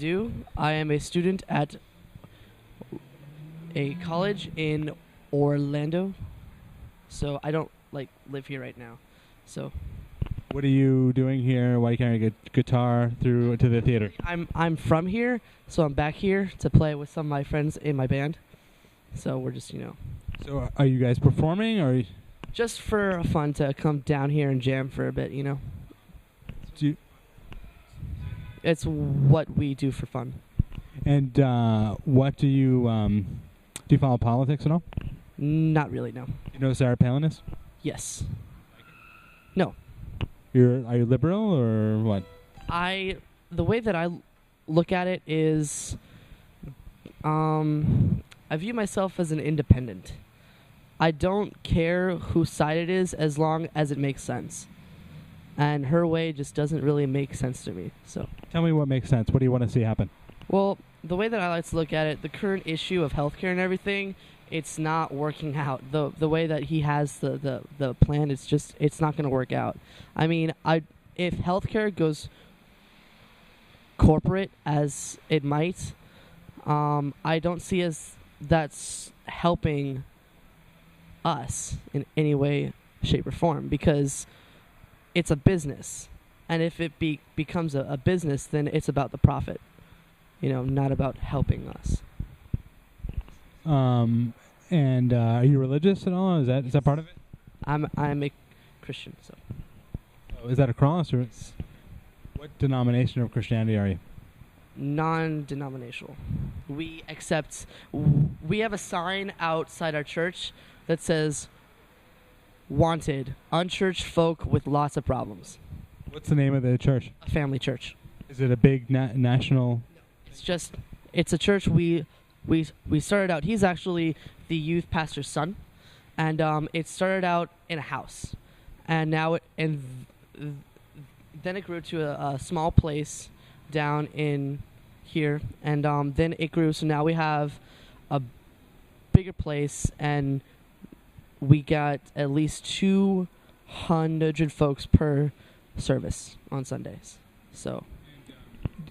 I am a student at a college in Orlando, so I don't live here right now. So What are you doing here? Why are you carrying a guitar through to the theater? I'm from here, so I'm back here to play with some of my friends in my band. So we're just So are you guys performing, or just for fun to come down here and jam for a bit. do you, It's what we do for fun. and what do you follow politics at all? Not really, no. You know who Sarah Palin is? Yes. No. Are you liberal or what? The way that I look at it is, I view myself as an independent. I don't care whose side it is as long as it makes sense. And her way just doesn't really make sense to me. So, Tell me what makes sense. What do you want to see happen? well, the way that I like to look at it, the current issue of healthcare and everything, it's not working out. The way that he has the plan, it's not going to work out. I mean, if healthcare goes corporate as it might, I don't see as that's helping us in any way, shape, or form, because it's a business, and if it becomes a business, then it's about the profit, not about helping us. And are you religious at all? Is that part of it? I'm a Christian, so Is that a cross, or what denomination of Christianity are you? non-denominational. We have a sign outside our church that says, "Wanted, unchurched folk with lots of problems." What's the name of the church? A family church. Is it a big national? It's a church we started out. He's actually the youth pastor's son, and it started out in a house, and then it grew to a small place down in here, and then it grew. So now we have a bigger place, and we got at least 200 folks per service on Sundays. So.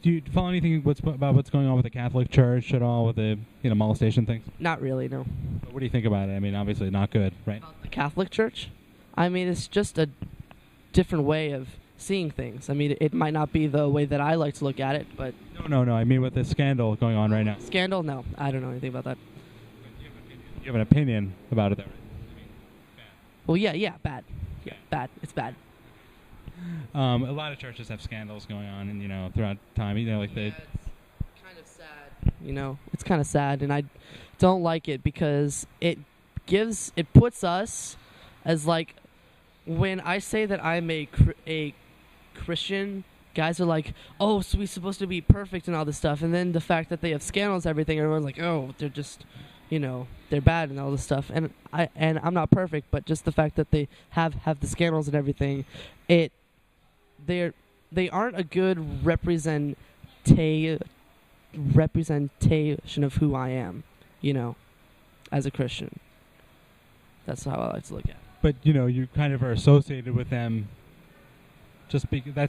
Do you follow anything about what's going on with the Catholic Church at all, with the molestation things? Not really, no. But what do you think about it? I mean, obviously not good, right? About the Catholic Church? I mean, it's just a different way of seeing things. I mean, it might not be the way that I like to look at it, but... No. I mean, with the scandal going on right now. Scandal? No. I don't know anything about that. You have an opinion about it, though, right? Well, yeah, bad. Yeah, bad. It's bad. A lot of churches have scandals going on, and throughout time, it's kind of sad. It's kind of sad, and I don't like it because it puts us as when I say that I'm a Christian, guys are like, oh, so we're supposed to be perfect and all this stuff, and then the fact that they have scandals, everything, everyone's like, oh, they're just, they're bad and all this stuff, and I'm not perfect, but just the fact that they have the scandals and everything, they aren't a good representation of who I am, as a Christian. That's how I like to look at it. But you kind of are associated with them. That's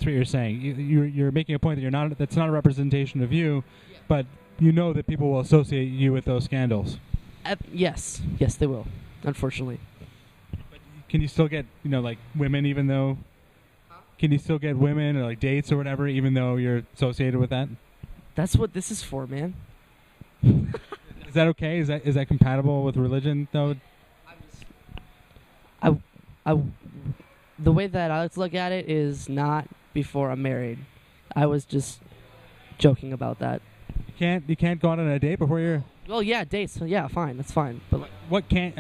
what you're saying. You're making a point that that's not a representation of you, yeah. But that people will associate you with those scandals. Yes, they will. Unfortunately. But can you still get women, even though? Can you still get women or dates or whatever, even though you're associated with that? That's what this is for, man. Is that okay? Is that compatible with religion, though? The way that I like to look at it is not before I'm married. I was just joking about that. You can't go out on a date before you're... Well, yeah, dates. Yeah, fine. That's fine. But what can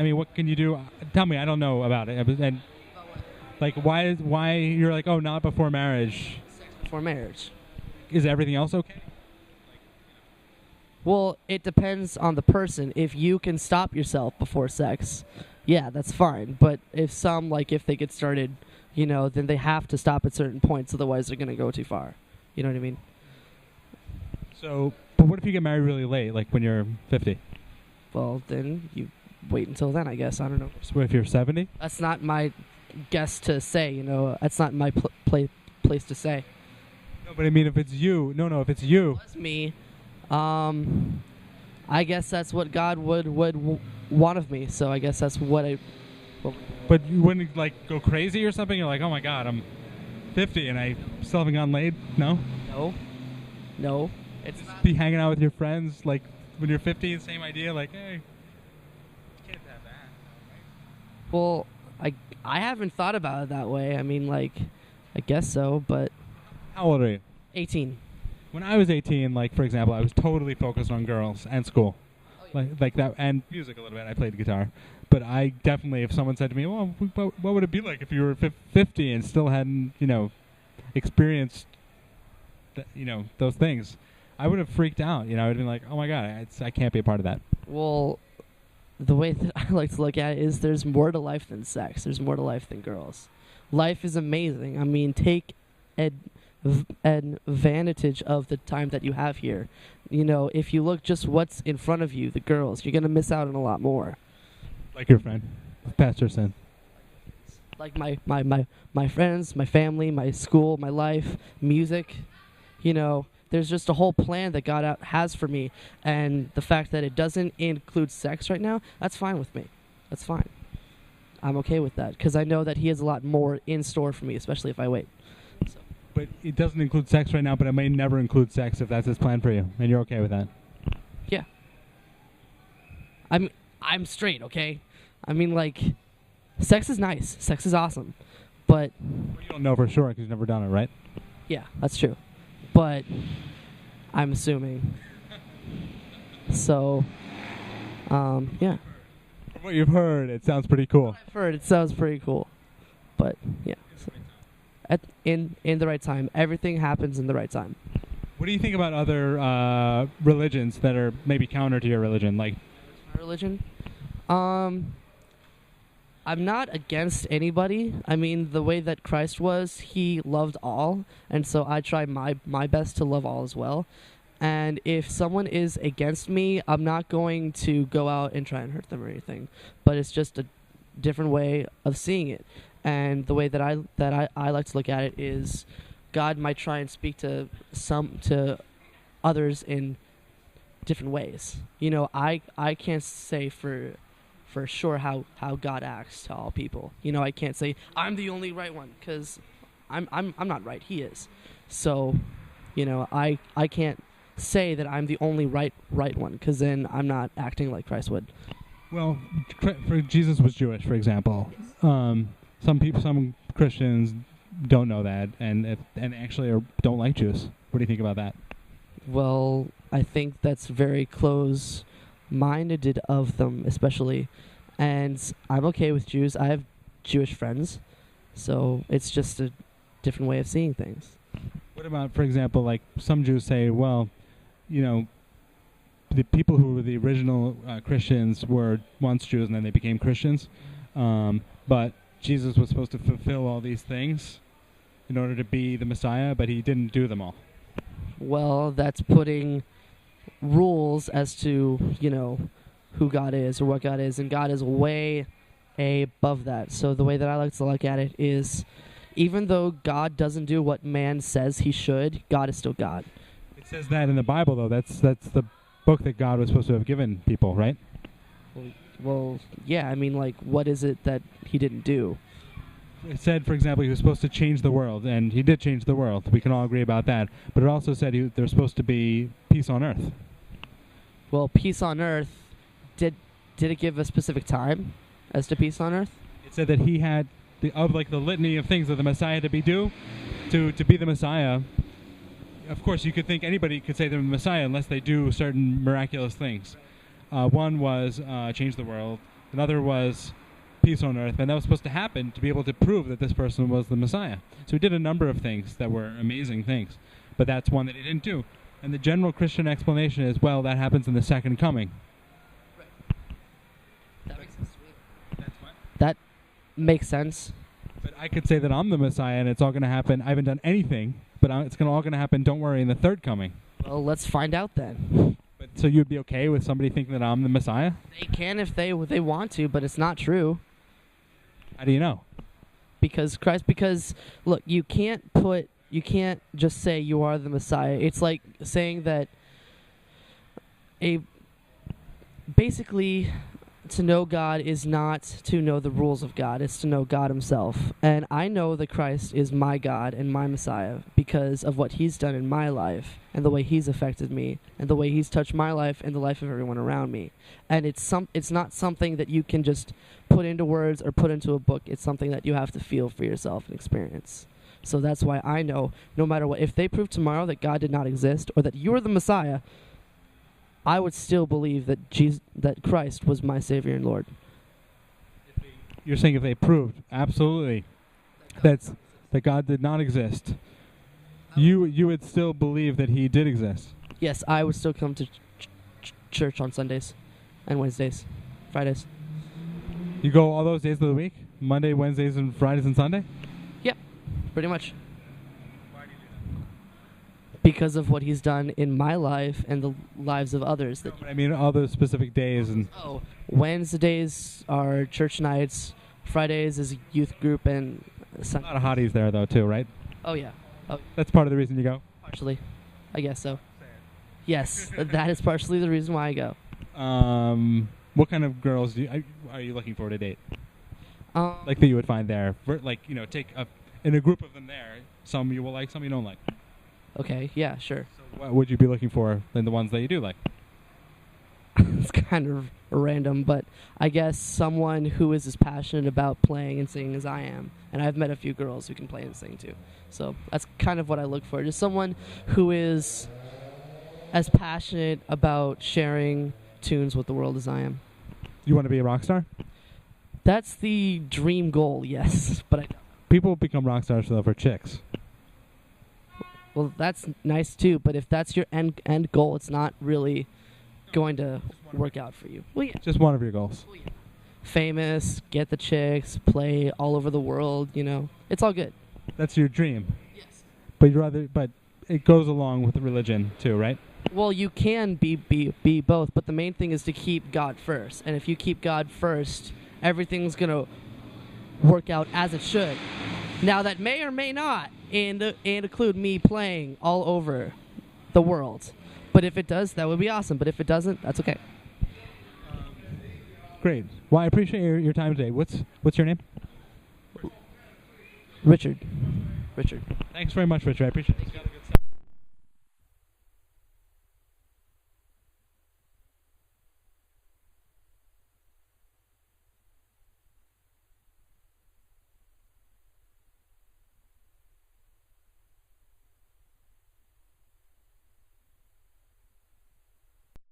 you do? Tell me. I don't know about it. And why you're oh, not before marriage? Sex before marriage. Is everything else okay? Well, it depends on the person. If you can stop yourself before sex, yeah, that's fine. But if they get started, then they have to stop at certain points. Otherwise, they're going to go too far. You know what I mean? So, but what if you get married really late, when you're 50? Well, then you wait until then, I guess. I don't know. So if you're 70? That's not my guess to say, that's not my place to say. No, But I mean, if it's you, if it's you. If it was me, I guess that's what God would want of me. So I guess that's what I. But you wouldn't like go crazy or something? You're like, oh my God, I'm 50 and I still haven't gotten laid? No? No. It's not. Be hanging out with your friends like when you're 50, same idea, like, hey, can't have that. Well, I haven't thought about it that way. I mean, like, I guess so, but. How old are you? 18. When I was 18, like, for example, I was totally focused on girls and school. Oh, yeah. Like that, and music a little bit. I played guitar. But I definitely, if someone said to me, well, what would it be like if you were 50 and still hadn't, experienced, those things, I would have freaked out. I would have been like, oh my God, I can't be a part of that. Well, the way that I like to look at it is there's more to life than sex. There's more to life than girls. Life is amazing. I mean, take advantage of the time that you have here. If you look just what's in front of you, the girls, you're going to miss out on a lot more. Like your friend, Pastor Sin. Like my friends, my family, my school, my life, music. There's just a whole plan that God has for me. And the fact that it doesn't include sex right now, that's fine with me. That's fine. I'm okay with that because I know that He has a lot more in store for me, especially if I wait. So. But it doesn't include sex right now, but it may never include sex if that's His plan for you. And you're okay with that? Yeah. I'm straight, okay? I mean, like, sex is nice. Sex is awesome. But... Well, you don't know for sure because you've never done it, right? Yeah, that's true. But I'm assuming. So, yeah. From what you've heard, it sounds pretty cool. I've heard it sounds pretty cool. But, yeah. So, in the right time. Everything happens in the right time. What do you think about other religions that are maybe counter to your religion? Like my religion? I'm not against anybody. I mean, the way that Christ was, He loved all, and so I try my best to love all as well. And if someone is against me, I'm not going to go out and try and hurt them or anything. But it's just a different way of seeing it. And the way that I like to look at it is, God might try and speak to others in different ways. I can't say for sure how God acts to all people. I can't say I'm the only right one because I'm not right. He is. So, I can't say that I'm the only right one because then I'm not acting like Christ would. Well, for Jesus was Jewish, for example. Some Christians don't know that and actually don't like Jews. What do you think about that? Well, I think that's very close-minded of them, especially. And I'm okay with Jews. I have Jewish friends, so it's just a different way of seeing things. What about, for example, like some Jews say, well, the people who were the original Christians were once Jews and then they became Christians, but Jesus was supposed to fulfill all these things in order to be the Messiah, but He didn't do them all. Well, that's putting rules as to, who God is or what God is, and God is way above that. So the way that I like to look at it is, even though God doesn't do what man says He should, God is still God. It says that in the Bible, though. That's the book that God was supposed to have given people, right? Well, yeah, I mean, like, what is it that He didn't do? It said, for example, He was supposed to change the world, and He did change the world. We can all agree about that. But it also said there was supposed to be peace on earth. Well, peace on earth, did it give a specific time as to peace on earth? It said that He had, the litany of things that the Messiah had to be to be the Messiah. Of course, you could think anybody could say they're the Messiah unless they do certain miraculous things. One was change the world. Another was peace on earth. And that was supposed to happen to be able to prove that this person was the Messiah. So He did a number of things that were amazing things. But that's one that He didn't do. And the general Christian explanation is, well, that happens in the second coming. Right. That makes sense to me. That's what? That makes sense. But I could say that I'm the Messiah and it's all going to happen. I haven't done anything, but it's all going to happen, don't worry, in the third coming. Well, let's find out then. But so you'd be okay with somebody thinking that I'm the Messiah? They can if they want to, but it's not true. How do you know? Because look, you can't put just say you are the Messiah. It's like saying that basically to know God is not to know the rules of God. It's to know God himself. And I know that Christ is my God and my Messiah because of what he's done in my life and the way he's affected me and the way he's touched my life and the life of everyone around me. And it's not something that you can just put into words or put into a book. It's something that you have to feel for yourself and experience. So that's why I know, no matter what, if they prove tomorrow that God did not exist or that you are the Messiah, I would still believe that that Christ was my Savior and Lord. You're saying if they proved absolutely that God did not exist, you would still believe that he did exist? Yes, I would still come to church on Sundays and Wednesdays, Fridays. You go all those days of the week? Monday, Wednesdays, and Fridays and Sunday? Yep, pretty much. Because of what he's done in my life and the lives of others. I mean, all those specific days. And Wednesdays are church nights. Fridays is youth group, and a lot of hotties there, though, too, right? Oh, yeah. Oh, that's part of the reason you go? Partially. I guess so. Yes, that is partially the reason why I go. What kind of girls are you looking for to date? Like that you would find there? In a group of them there, some you will like, some you don't like. Okay, yeah, sure. So what would you be looking for in the ones that you do like? It's kind of random, but I guess someone who is as passionate about playing and singing as I am. And I've met a few girls who can play and sing too. So that's kind of what I look for. Just someone who is as passionate about sharing tunes with the world as I am. You want to be a rock star? That's the dream goal, yes. But people become rock stars for chicks. Well, that's nice too, but if that's your end goal, it's not really going to work out for you. Well, yeah. Just one of your goals. Well, yeah. Famous, get the chicks, play all over the world, It's all good. That's your dream. Yes. But it goes along with religion too, right? Well, you can be both, but the main thing is to keep God first. And if you keep God first, everything's going to work out as it should. Now, that may or may not include me playing all over the world. But if it does, that would be awesome. But if it doesn't, that's okay. Great. Well, I appreciate your time today. What's your name? Richard. Thanks very much, Richard. I appreciate it.